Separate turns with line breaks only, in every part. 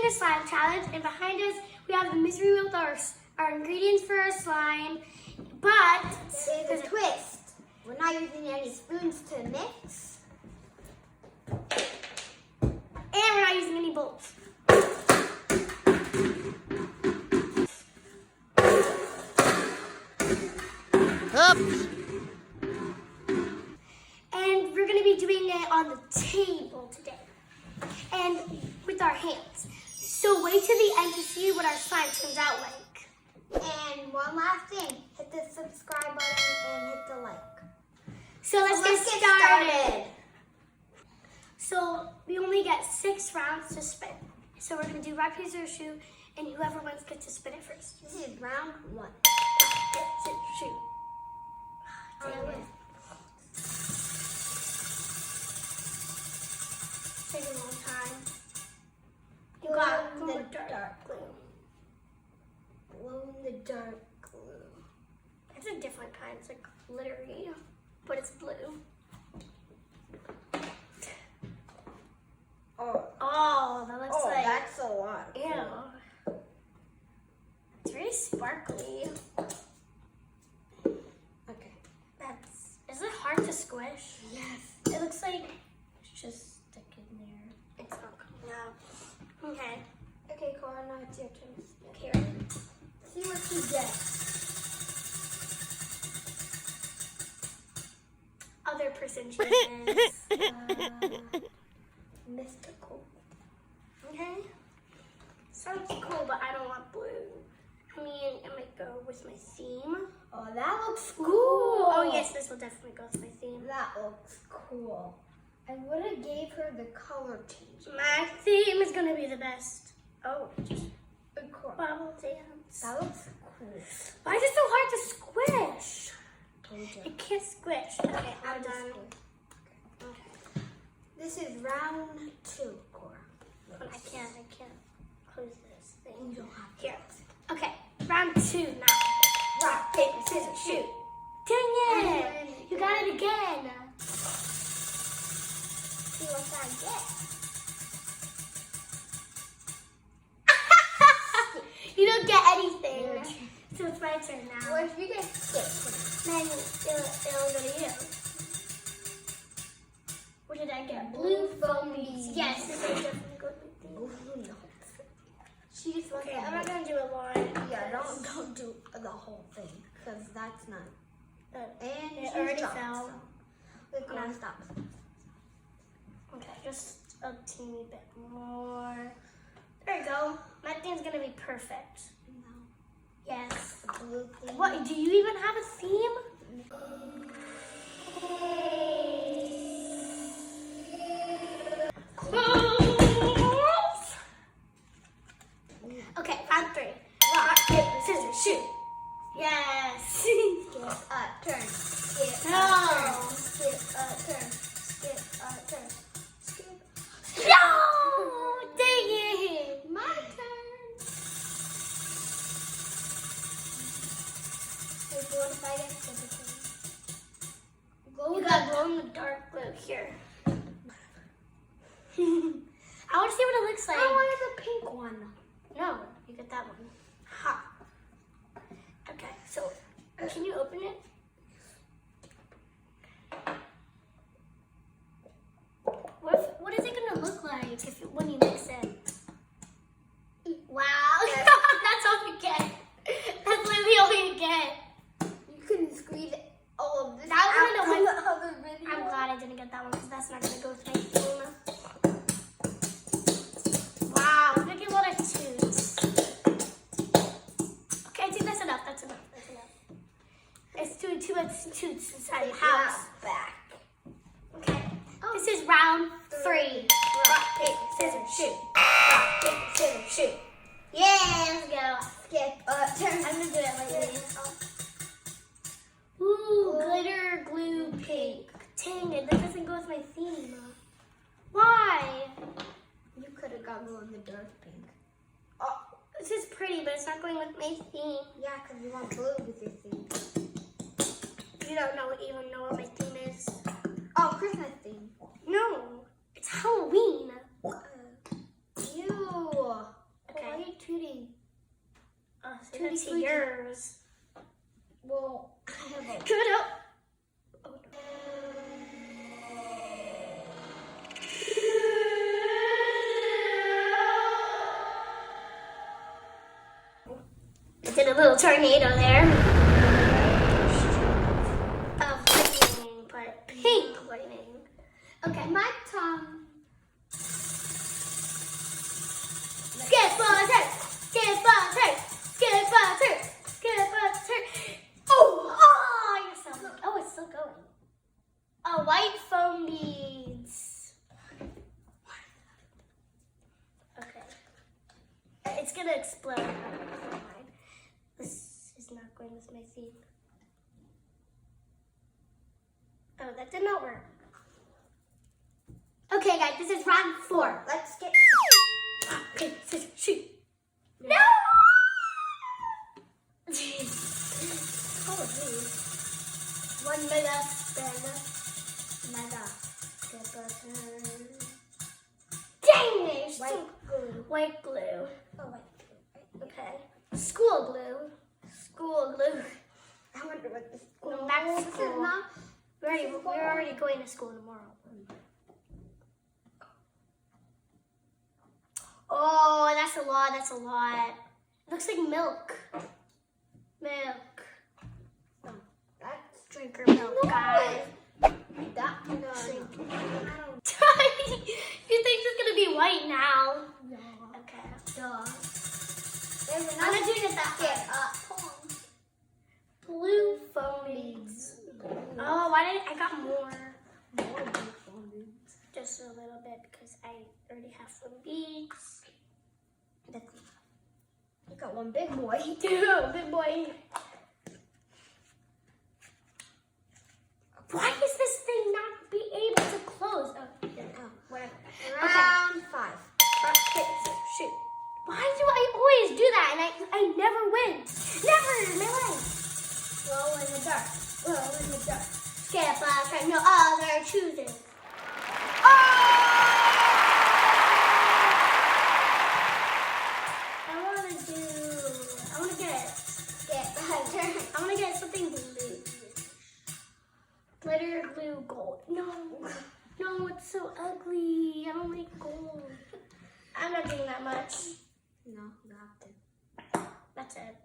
a slime challenge, and behind us we have the misery wheel with our ingredients for our slime. But
there's a twist. We're not using any spoons to mix.
And we're not using any bowls.
Oops.
And we're going to be doing it on the table today. And with our hands. So wait till the end to see what our slime turns out like.
And one last thing. Hit the subscribe button and hit the like.
So let's get started. So we only get 6 rounds to spin. So we're going to do rock, paper, scissors, shoot, and whoever wins gets to spin it first.
This is round 1.
Rock, paper, scissors, shoot. Dang it. Taking a long time. You got
Glow in
the
the dark
glue.
Glow in the dark glue.
It's a different kind. It's like glittery, but it's blue. Oh, that looks like.
That's a lot.
Ew. It's really sparkly.
Okay.
Is it hard to squish?
Yes.
It looks like it's just stuck in there. It's not coming out. Okay.
Okay, Kora, now it's your turn.
Okay, ready?
See what you get.
Other person chooses.
Mystical.
Okay. Sounds cool, but I don't want blue. I mean, it might go with my theme.
Oh, that looks cool.
Oh yes, this will definitely go with my theme.
That looks cool. I would have gave her the color change.
My theme is gonna be the best. Oh, just
Cool.
bubble dance.
That looks cool.
Why is it so hard to squish?
Told you.
It can't squish. Okay, I'm done. Okay.
This is round 2, Kora.
I can't close this thing.
You don't have to.
Here. Okay, round 2 now. Rock, paper, scissors, shoot. Dang it! You got it again.
See what I get.
You don't get anything. So it's my turn now.
What if you get skipped?
Then it'll go to you. What did I get? Blue foam beads. Yes, this is definitely good with these.
She just wants
Okay, I'm not gonna do a line.
Yeah, don't do the whole thing, because that's not. And
It
she
already
dropped,
fell.
So. Wait, Kora, stop.
Okay, just a teeny bit more. There you go. My thing's gonna be perfect.
No.
Yes.
The blue thing.
What? Do you even have a theme? Okay, round 3. Rock, paper, scissors, shoot. Yes.
Skip a turn. Skip
No.
a turn. Skip a turn. Skip a turn. Skip.
No! Dang it!
My turn. Wait, what if I get skip a turn?
You got glow in the dark glue here. I want to see what it looks like.
I wanted the pink one.
No, you get that one. Ha. Okay, so can you open it? What is it gonna look like when you mix it? Wow, that's all you get. That's literally all you get.
You couldn't squeeze all of this
That
out
one
of the other video.
I'm glad I didn't get that one because that's not gonna go with my theme. Wow, I'm making a lot of toots. Okay, I think that's enough. That's enough. That's enough. It's too much toots inside the house.
Back.
Okay. This is round 3. Rock, paper, scissors, shoot. Rock, paper, scissors, shoot. Yeah, let's go.
Skip a turn.
I'm gonna do it like this. Ooh, glitter glue pink. Dang it, that doesn't go with my theme. Why?
You could have got blue in the dark pink.
Oh, this is pretty, but it's not going with my theme.
Yeah, because you want blue with your theme.
You don't even know what my theme is.
Oh, Christmas theme.
No, it's Halloween.
Ew.
So that's yours.
Well, I have a...
Give it up. Oh, no. I did a little tornado there. Of lightning, but pink lightning. Okay, my tongue. Skip butter, skip butter, skip butter, skip butter. Oh, you're so good. Oh, it's still going. White foam beads. Okay. It's gonna explode. Never mind. This is not going with my theme. Oh, that did not work. Okay, guys, this is round 4.
Let's get...
Okay, shoot. No! Oh, geez. 1 mega spin. Mega. Dang it!
White glue.
White glue.
Oh, white glue.
Okay. School glue. School glue.
I wonder what this...
Going back to
This is
school.
not...
We're already going to school tomorrow. Oh, that's a lot. That's a lot. It looks like milk. Milk.
That's...
Drink your milk, guys.
That... No.
Drink.
I don't...
You think it's gonna be white now?
No.
Okay.
Duh.
I'm not doing it that way. Blue foam beads. Oh, why did I got more?
More blue foam beads.
Just a little bit because I already have some beads.
That's it. You got one big boy.
Big boy. Why is this thing not be able to close? Oh, whatever.
Round 5.
Rock, paper, scissors, shoot. Why do I always do that and I never win? Never in my life.
Glow in the dark. Glow in the dark.
Skip, try no other choosing. I want to get something blue. Glitter, glue, gold. No, it's so ugly. I don't like gold. I'm not doing that much.
No, you have to.
That's it.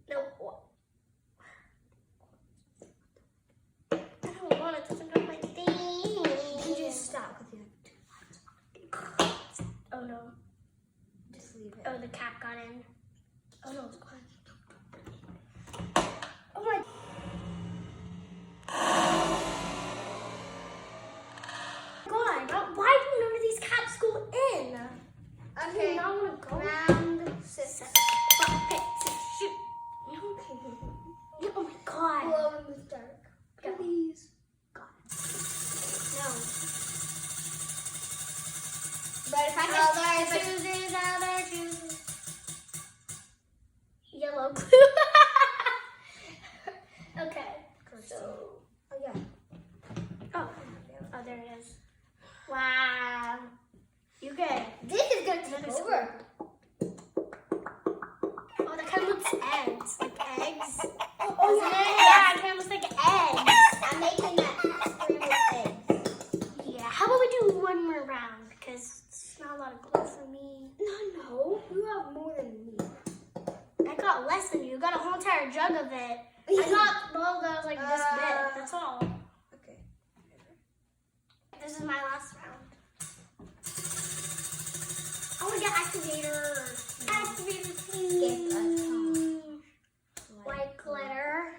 Nope. I don't want it. Doesn't go my thing.
You just stop because you have to.
Oh no.
Just leave it.
Oh, the cap got in. Oh no, it's gone. Oh my. God, why do none of these caps go in?
Okay,
I want to go.
round 6.
Rock, paper, scissors, shoot. No. Oh my God.
Glow in the dark. Please.
God. No.
But if I
Other chooses. Yellow glue. Okay. So.
Oh, yeah.
Oh, there it is. Wow. You good?
This is going to take over.
Oh, that kind of looks eggs. Like eggs.
Oh,
Isn't it? Yeah, it kind of looks like eggs.
I'm making that scrambled eggs.
Yeah. How about we do one more round? Because it's not a lot of glue for me.
No. You have more than me.
I got less than you. Got a whole entire jug of it. I got well, that was like this big. That's all.
Okay.
This is my last round. I want to get activator. Activator, please. White glitter.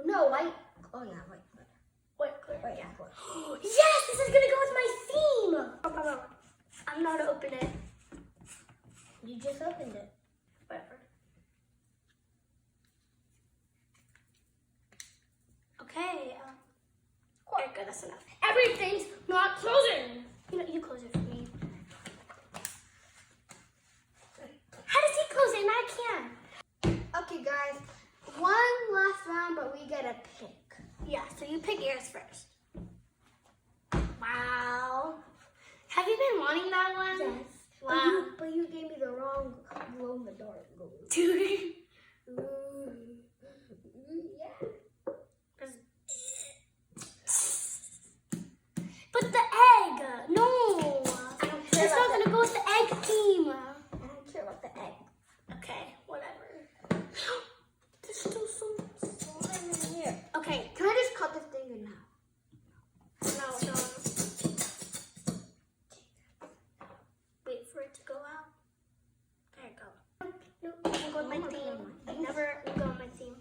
No, white. Oh, yeah, white glitter.
White glitter.
White
Yeah.
glitter.
Yes, this is gonna go with my theme. I'm not gonna open it.
You just opened it.
Whatever. Okay. There you go. That's enough. Everything's not closing. You close it for me. How does he close it and I can't?
Okay, guys. One last round, but we get a pick.
Yeah. So you pick yours first. Wow. Have you been wanting that one?
Yes.
Wow.
But you gave me the wrong glow in the dark glue.
Dude.
Yeah.
But the egg, no.
I don't care
It's not
about
gonna go with the egg theme.
I don't care about the egg.
Okay, whatever. There's still some
Slime in here.
Okay,
Can I just cut this thing in half?
no. Wait for it to go out. There it go. Nope, I'm going with my theme. Never go on my theme.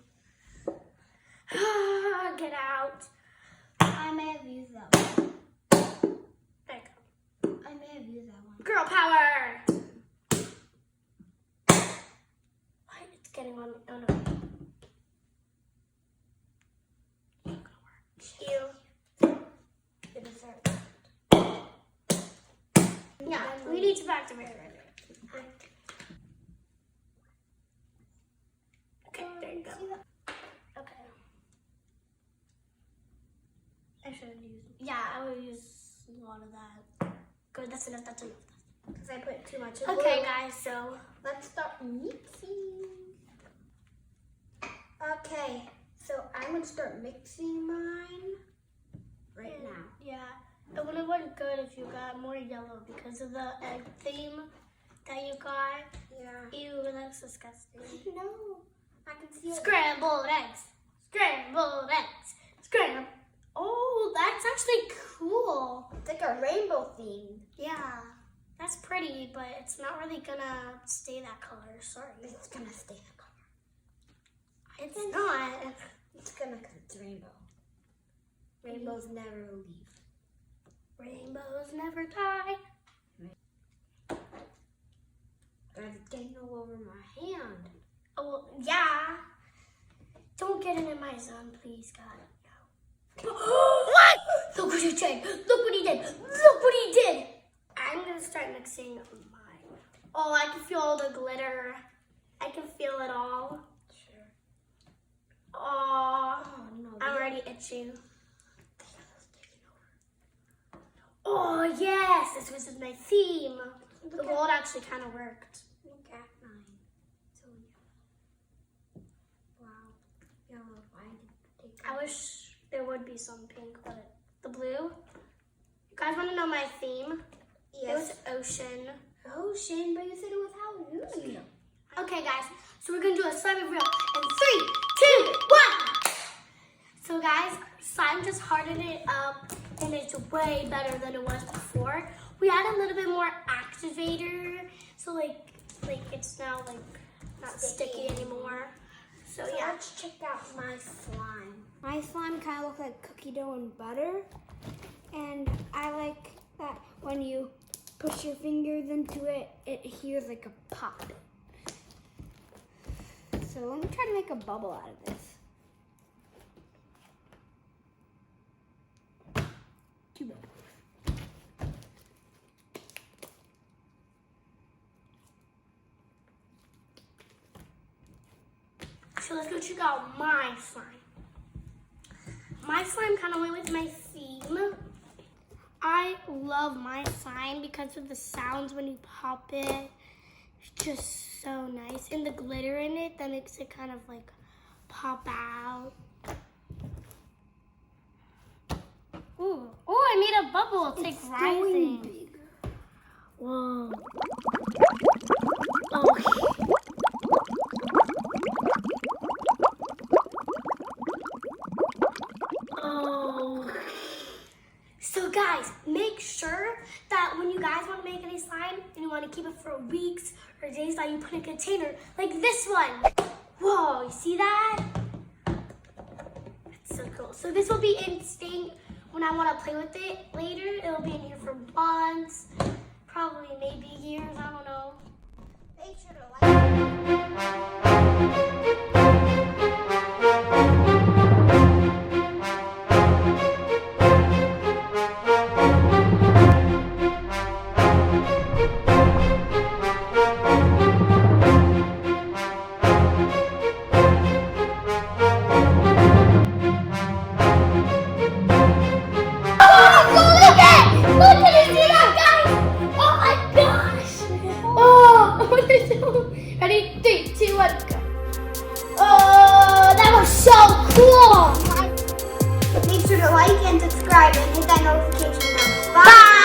Get out.
I may have used that one.
There you go.
I may have used that one.
Girl power! What? It's getting on. Oh no. Not gonna work. Ew.
The dessert.
Yeah, we need to activate it right there. Okay, there you go. Okay. I should have used. Yeah, I would use a lot of that. Good, that's enough. That's enough.
Because I put too much.
Okay, guys. So
Let's start mixing. Okay, so I'm going to start mixing mine right now.
yeah, it would have been good if you got more yellow because of the egg theme that you got.
Yeah.
Ew, that's disgusting.
No, I can see it.
Scrambled eggs. Scrambled eggs. Scrambled. Oh, that's actually cool.
It's like a rainbow theme.
Yeah, that's pretty, but it's not really gonna stay that color. Sorry.
It's going to stay the color.
It's not.
It's going to because it's rainbow. Rainbows never leave.
Rainbows never die.
There's getting all over my hand.
Oh, well, yeah. Don't get in my zone, please, God. No. What? Look what he did. Look what he did. Look what he did. I'm going to start mixing mine. Oh, I can feel all the glitter. I can feel it all.
Sure.
Oh,
Oh, no.
I'm already itching. Oh, yes. This was my theme. The gold actually kind of worked.
Look at mine. So yellow. Wow. Yellow. Why did you take
I wish there would be some pink, but the blue. You guys want to know my theme? It was ocean.
Ocean, but you said it was Halloween.
Okay, guys, so we're going to do a slime reveal in 3, 2, 1. So, guys, slime just hardened it up, and it's way better than it was before. We add a little bit more activator, so, like it's now, not sticky anymore. So,
So
yeah.
let's check out my slime. My slime kind of looks like cookie dough and butter. And I like that when you push your fingers into it, it hears like a pop. So let me try to make a bubble out of this. Two bubbles.
So let's go check out my slime. My slime kind of went with my theme. I love my slime because of the sounds when you pop it. It's just so nice. And the glitter in it that makes it kind of like pop out. Ooh, oh, I made a bubble. It's like rising. Whoa. Oh. Oh. So guys, make sure that when you guys want to make any slime and you want to keep it for weeks or days, that you put in a container like this one. Whoa, you see that? That's so cool. So this will be in staying when I want to play with it later. It'll be in here for months, probably maybe years, I don't know.
Make sure to
Look at it, see that, guys? Oh my gosh! Oh, they're so so cool.
Make sure to like and subscribe and hit that notification bell.
Bye.